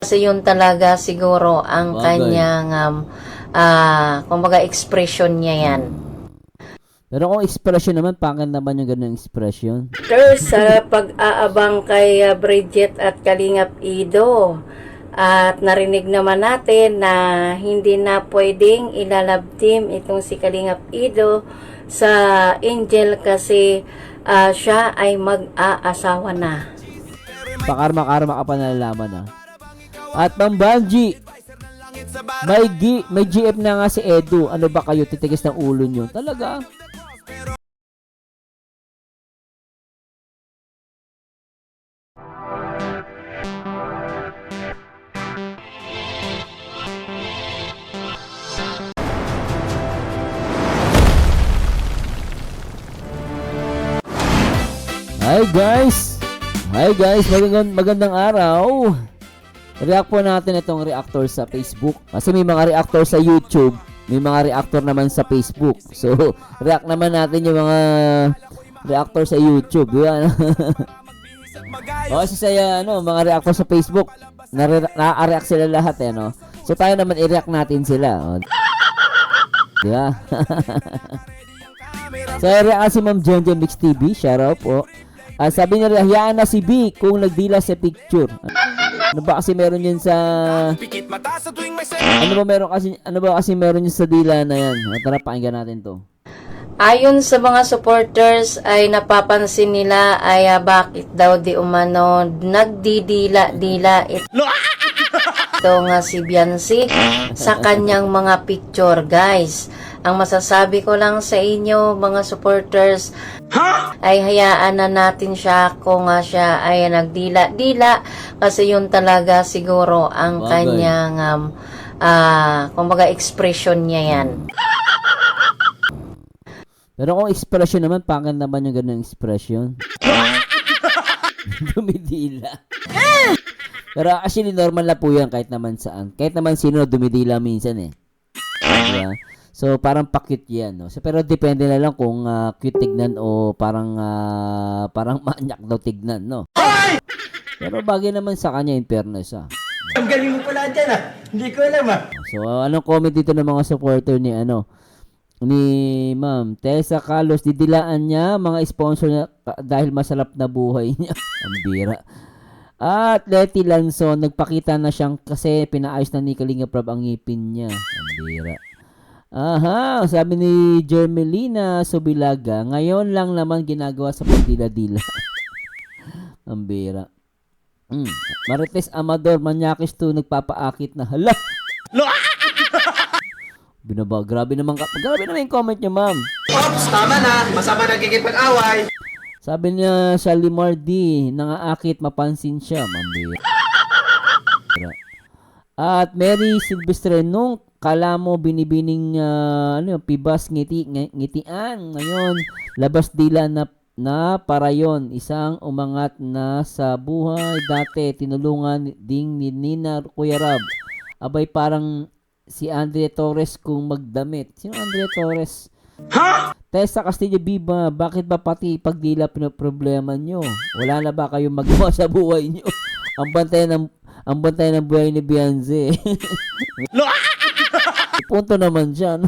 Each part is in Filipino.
Kasi yun talaga siguro ang Bagay. kanyang kumbaga expression niya yan. Pero kung expression naman, pangit naman yung ganung expression. First, sa pag-aabang kay Bridget at Kalingap Ido. At narinig naman natin na hindi na pwedeng ilalab team itong si Kalingap Ido sa Angel kasi siya ay mag-aasawa na. Pakarma-karma ka pa nalalaman ah. At Ma'am Banji, may GF na nga si Edu. Ano ba kayo? Titigas ng ulo nyo. Talaga? Hi guys! Hi guys! Magandang araw! React po natin itong reactor sa Facebook. Kasi may mga reactor sa YouTube, may mga reactor naman sa Facebook. So, react naman natin yung mga reactor sa YouTube. Yan. O kasi sa mga reactor sa Facebook, na-react sila lahat eh, no? So, tayo naman i-react natin sila. O, diba? So, react si Ma'am Jenjen Mix TV. Shoutout po. Sabi niya, hayaan na si B kung nagdila sa picture. Ano ba kasi meron yun sa ano ba kasi meron yun sa dila na yan? Tara, pakinggan natin to. Ayon sa mga supporters ay napapansin nila ay bakit daw di umano nagdidila-dila ito nga si Beyonce sa kanyang mga picture, guys. Ang masasabi ko lang sa inyo mga supporters ay hayaan na natin siya kung siya ay nagdila-dila kasi yun talaga siguro ang kanyang kumbaga expression niya yan. Pero kung expression naman, pangit naman yung ganung expression. Dumidila. Pero actually normal na po yan kahit naman saan. Kahit naman sino dumidila minsan eh. Diba? So parang pa-cute yan, no? So, pero depende na lang kung cute tignan o parang manyak daw tignan, no? Pero bagay naman sa kanya in fairness, Ang galing mo pala dyan Hindi ko alam So anong comment dito ng mga supporter ni ni Ma'am Tessa Carlos? Didilaan niya mga sponsor niya dahil masarap na buhay niya. Ang bira. At Letty Lanson, nagpakita na siyang kasi pinaayos na ni Kalinga Prab ang ngipin niya. Ang bira. Aha, sabi ni Jermelina Subilaga, ngayon lang naman ginagawa sa pagdila-dila. Ang bira. Marites Amador, Manyakis 2, nagpapaakit na. Hala! Binaba, grabe naman yung comment niya, ma'am. Ops, tama na. Masama nagkikipag-away. Sabi niya sa Limardi, nangaakit, mapansin siya, ma'am. At Mary Silvestre, nung kala mo binibining pibas ngitian, ngayon labas dila na para yon, isang umangat na sa buhay dati, tinulungan ding ni Nina Kuya Rab. Abay parang si Andre Torres kung magdamit. Sino Andre Torres? Tessa Castillo Biba, bakit ba pati pagdila pinoproblema nyo? Wala na ba kayong magawa sa buhay nyo? Ang bantay ng buhay ni Beyonce. Punto naman siya, no?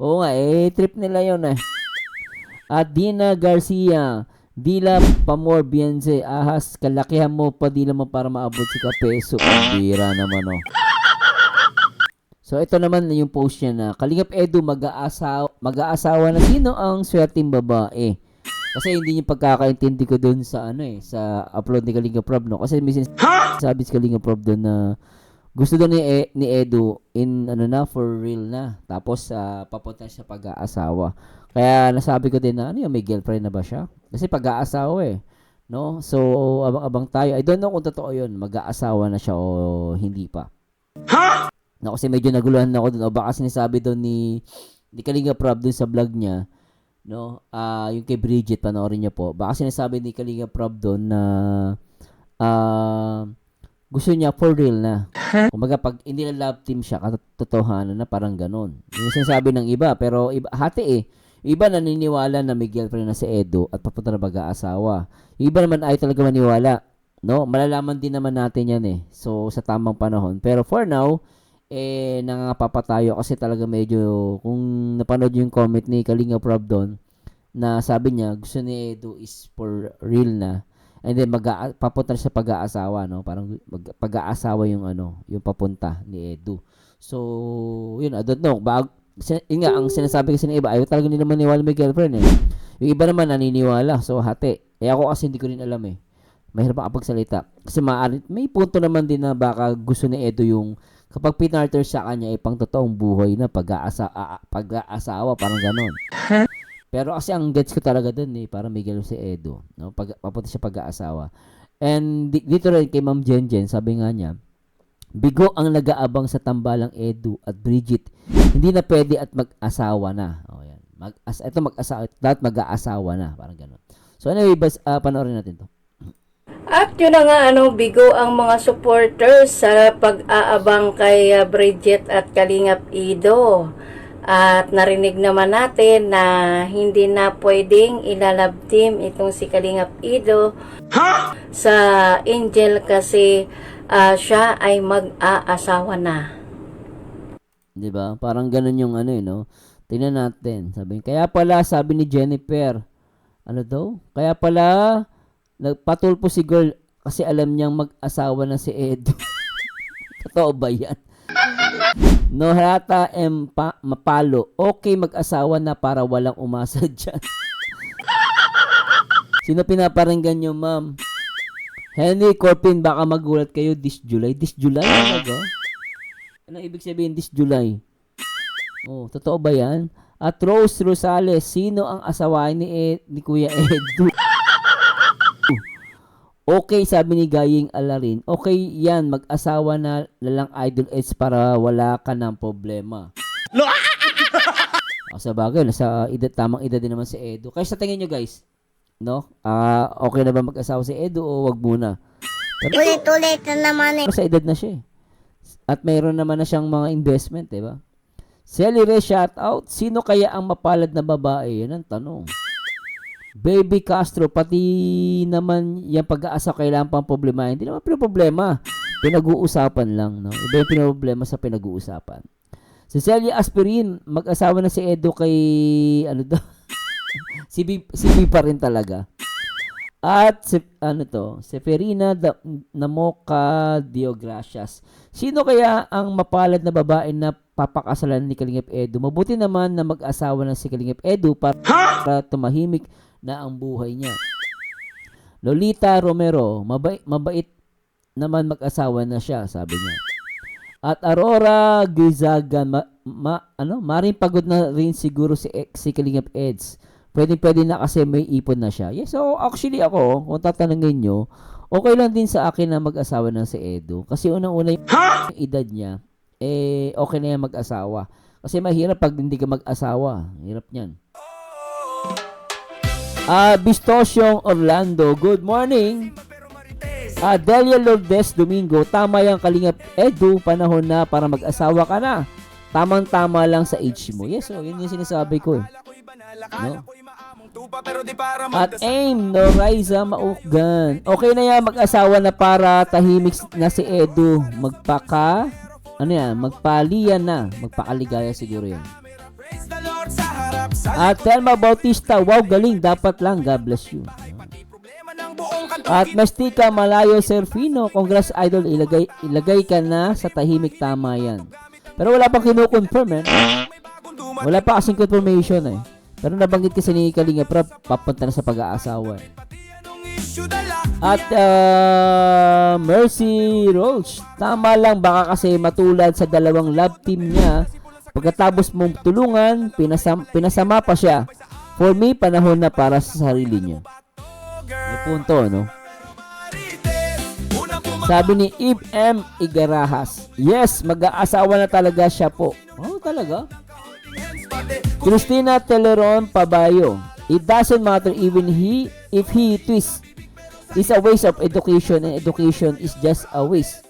Oo nga, trip nila yun eh. At Dina Garcia, dila pa more Beyonce, ahas, kalakihan mo pa dila mo para maabot si Kapeso. Bira naman, no? So, ito naman yung post niya na, Kalingap Edu, mag-aasawa na sino ang swerteng babae? Kasi hindi yung pagkakaintindi ko dun sa sa upload ni Kalingap Rob, no? Kasi minsan sabi si Kalingap Rob dun na gusto doon ni Edu in for real na. Tapos papunta siya pag-aasawa. Kaya nasabi ko din na may girlfriend na ba siya? Kasi pag-aasawa eh, no? So abang-abang tayo. I don't know kung totoo 'yun, mag-aasawa na siya o hindi pa. No, kasi medyo naguluhan ako doon. O baka sinasabi doon ni Kalingap Rob dun sa vlog niya, no? Yung kay Bridget, panoorin niyo po. Baka sinasabi ni Kalingap Rob doon na gusto niya for real na. Kumbaga pag hindi na love team siya, katotohanan na parang ganun. Yung sinasabi ng iba, pero iba, hati eh. Yung iba naniniwala na may girlfriend na si Edu at papunta na mag-aasawa. Yung iba naman ay talaga maniwala No, malalaman din naman natin yan eh. So, sa tamang panahon. Pero for now, nangangapa tayo kasi talaga medyo, kung napanood yung comment ni Kalinga Prab doon, na sabi niya, gusto ni Edu is for real na. And then, papunta na sa pag-aasawa, no? Parang pag-aasawa yung yung papunta ni Edu. So, yun, I don't know. Yun nga, ang sinasabi kasi ng iba, ayaw talaga nila maniwala may girlfriend eh. Yung iba naman naniniwala. So, hati. Ako kasi hindi ko rin alam eh. Mahirap makapagsalita. Kasi may punto naman din na baka gusto ni Edo yung kapag pinartner sa kanya ay pang totoong buhay na pag-aasawa, parang ganon. Pero kasi ang gets ko talaga dun eh, parang may galaw si Edo. No? Papunta siya pag-aasawa. And dito rin kay Ma'am Jenjen, sabi nga niya, bigo ang nag-aabang sa tambalang Edu at Bridget. Hindi na pwede at mag-asawa na. O yan. Dapat mag-aasawa na. Parang ganon. So anyway, panoorin natin to. At yun na nga, bigo ang mga supporters sa pag-aabang kay Bridget at Kalingap Ido. At narinig naman natin na hindi na pwedeng ilalab team itong si Kalingap Ido sa Angel kasi siya ay mag-aasawa na. 'Di ba? Parang ganun yung no. Tingnan natin. Kaya pala sabi ni Jennifer, daw? Kaya pala nagpatulpo si girl kasi alam niyang mag-asawa na si Edo. Totoo ba yan? No halata mapalo. Okay mag-asawa na para walang umasa dyan. Sino pinaparinggan nyo, ma'am? Henry Corpin, baka magulat kayo this July. This July? Anong ibig sabihin this July? Oh, totoo ba yan? At Rose Rosales, sino ang asawain ni Kuya Edo? Okay, sabi ni Gaying Alarin. Okay yan, mag-asawa na lalang Idol Edge para wala ka ng problema. Sa bagay, nasa tamang edad din naman si Edo. Kaya sa tingin nyo guys, no? Okay na ba mag-asawa si Edo o wag muna? Ulit-ulit na naman eh. Sa edad na siya eh. At mayroon naman na siyang mga investment, diba? Celi Re, shout out. Sino kaya ang mapalad na babae? Yan ang tanong. Baby Castro, pati naman yung pag-aasa kailangan pang problema. Hindi naman problema. Pinag-uusapan lang, no? Iba yung problema sa pinag-uusapan. Si Celia Aspirin, mag-asawa na si Edo kay, si B pa rin talaga. At, Seferina Namoka Diogracias. Sino kaya ang mapalad na babae na papakasalan ni Kalingap Edo? Mabuti naman na mag-asawa na si Kalingap Edo para tumahimik na ang buhay niya. Lolita Romero, mabait naman mag-asawa na siya, sabi niya. At Aurora Gizagan, maring pagod na rin siguro si Kalingap Eds. Pwede na kasi may ipon na siya. Yes, so actually ako, kung tatanungin nyo, okay lang din sa akin na mag-asawa na si Edo. Kasi unang-una yung edad niya, okay na yan mag-asawa. Kasi mahirap pag hindi ka mag-asawa. Hirap niyan. Bistosyong Orlando, good morning. Delia Lourdes Domingo, tama yung Kalingap Edu, panahon na para mag-asawa ka na. Tamang-tama lang sa age mo. Yes, so yun yung sinasabi ko. No? At AIM, Noraiza Maukgan. Okay na yan, mag-asawa na para tahimik na si Edu. Magpalian na. Magpakaligaya siguro yan. At Telma Bautista, wow, galing, dapat lang, God bless you. At Mastika Malayo Serfino, congrats idol, ilagay ka na sa tahimik, tama yan. Pero wala pang kinukonfirm Wala pa kasing confirmation Pero nabanggit kasi ni Kalinga Prab, papunta na sa pag-aasawa At Mercy Roach, tama lang, baka kasi matulad sa dalawang love team niya. Pagkatapos mong tulungan, pinasama pa siya. For me, panahon na para sa sarili niya. May punto, no? Sabi ni Eve M. Igarahas, yes, mag-aasawa na talaga siya po. Oh, talaga? Christina Teleron Pabayo, it doesn't matter even if he twists. It's a waste of education, and education is just a waste.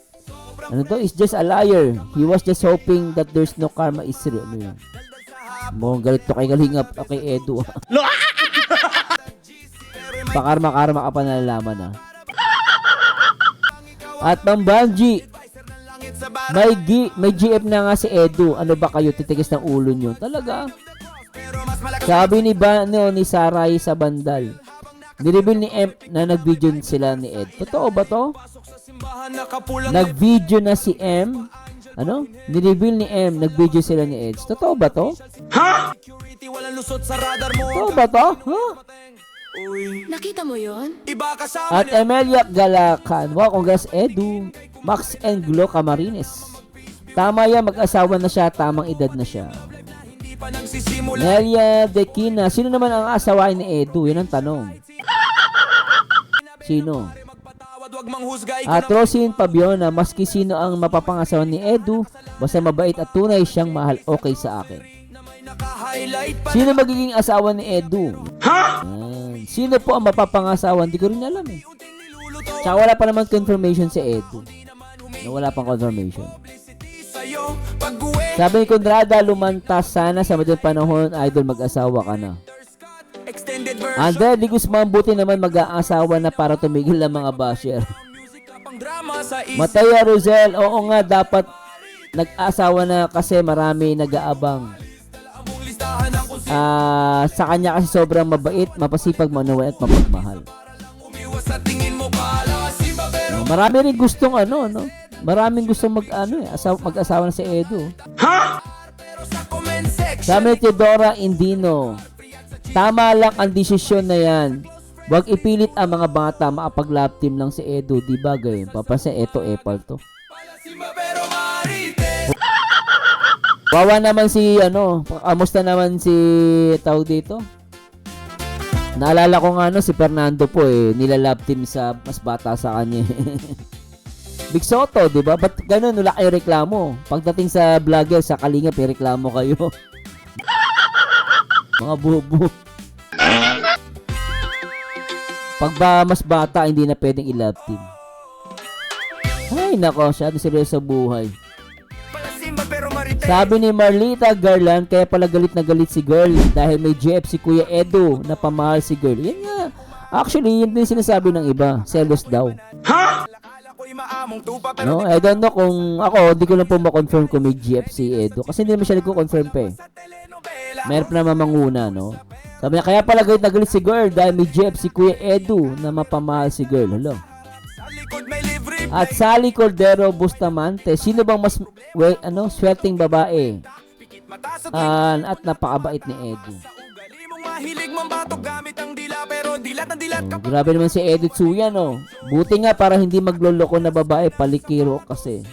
Is just a liar. He was just hoping that there's no karma is real. Mukhang galit to kay Kalingap, kay Edu. Pakarma-karma ka pa nalalaman At Mambanji, may GF na nga si Edu. Ano ba kayo, titigas ng ulo nyo? Talaga? Sabi ni Saray sa Bandal, nireveal ni M na nag-video sila ni Ed. Totoo ba to? Nag-video na si M? Ano? Nireveal ni M, nag-video sila ni Ed. Totoo ba to? Ha? Totoo ba to? Huh? Nakita mo yon? At Emelia Galacan, wow, congrats Edu. Max and Glo Camarines. Tama yan, mag-asawa na siya, tamang edad na siya. Nelia Dekina, sino naman ang asawain ni Edu? Yan ang tanong. Sino? At Rosin Pabiona, maski sino ang mapapangasawa ni Edu, basta mabait at tunay siyang mahal, okay sa akin. Sino magiging asawa ni Edu? Ha? Sino po ang mapapangasawa? Hindi ko rin alam eh. Tsaka wala pa naman confirmation si Edu. Wala pang confirmation. Sabi ni Conrada, lumantas sana sa madaling panahon, idol, mag-asawa ka na. Andre Di Guzman, buti naman mag-aasawa na para tumigil ng mga basher. Mataya Rosel, oo nga, dapat nag-asawa na kasi marami nag-aabang. Sa kanya kasi sobrang mabait, mapasipag, manuwal at mapagmahal. Marami rin gustong maraming gustong mag-asawa na si Edu. Ha? Sabi ni Teodora Indino, tama lang ang desisyon na yan. Huwag ipilit ang mga bata, makapag-love team lang si Edu, di ba gayon? Papansin, eto, epal to. Wawa naman si, kamusta naman si, tawag dito? Naalala ko nga, si Fernando po nilalove team sa mas bata sa kanya. Big Soto, di ba? Ba't ganun, wala kayo reklamo? Pagdating sa vlogger, sa Kalingap, reklamo kayo. Mga bubo. Pag ba mas bata, hindi na pwedeng i-love team. Ay, nako, siya sila sa buhay. Sabi ni Marlita Garland, kaya pala galit na galit si girl dahil may GF si Kuya Edu na pamahal si girl. Yan nga. Actually, yun din sinasabi ng iba. Selos daw. Ha? No, I don't know kung ako, hindi ko lang po ma-confirm kung may GF si Edu. Kasi hindi naman siya nagko-confirm pa eh. Meron pa naman manguna, no? Sabi niya, kaya pala galit na galit si girl dahil may GF si Kuya Edu na mapamahal si girl. Hello. At Sally Cordero Bustamante, sino bang mas swerteng babae? At napakabait ni Edu. Grabe naman si Edu Tsuya, no? Buti nga para hindi magloloko na babae, palikiro kasi.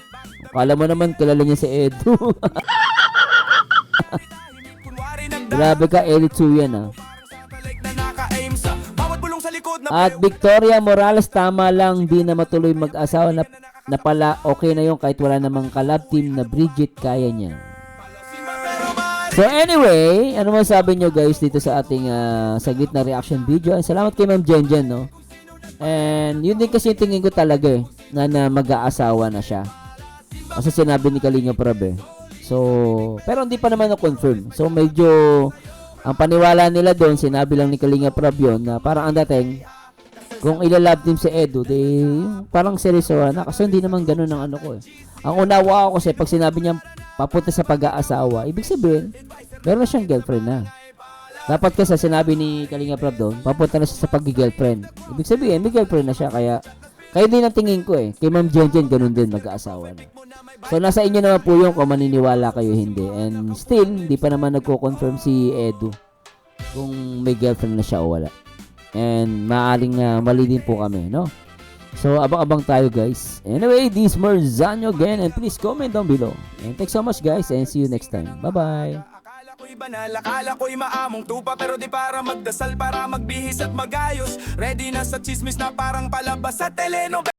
Akala mo naman kilala niya si Edu. Grabe ka, Edu Tsuya, na. At Victoria Morales, tama lang, di na matuloy mag-asawa na pala okay na yung kahit wala namang kalab team na Bridget, kaya niya. So anyway, ano man sabi nyo guys dito sa ating saglit na reaction video. Salamat kay Ma'am Jenjen, no? And yun din kasi tingin ko talaga na mag-aasawa na siya. Kasi sinabi ni Kalinga Prab So, pero hindi pa naman na-confirm. So medyo ang paniwala nila doon, sinabi lang ni Kalinga Prab yun na parang ang dating, kung ilalab team si Edu, parang seryoso na. Kasi hindi naman ganun ang ano ko Ang unawa ko kasi pag sinabi niya papunta sa pag-aasawa, ibig sabihin, meron na siyang girlfriend na. Dapat kasi sinabi ni Kalinga Prab doon, papunta na siya sa pag-girlfriend. Ibig sabihin, may girlfriend na siya, kaya din ang tingin ko Kay Ma'am Jenjen, ganun din mag-aasawa na. So, nasa inyo naman po yung kung maniniwala kayo hindi. And still, hindi pa naman nagko-confirm si Edu kung may girlfriend na siya o wala. And maaring mali din po kami, no? So, abang-abang tayo, guys. Anyway, this is Marzano again. And please comment down below. And thanks so much, guys. And see you next time. Bye-bye. Akala ko'y maamong tupa pero di para magdasal, para magbihis at magayos. Ready na sa chismis na parang palabas sa telenovela.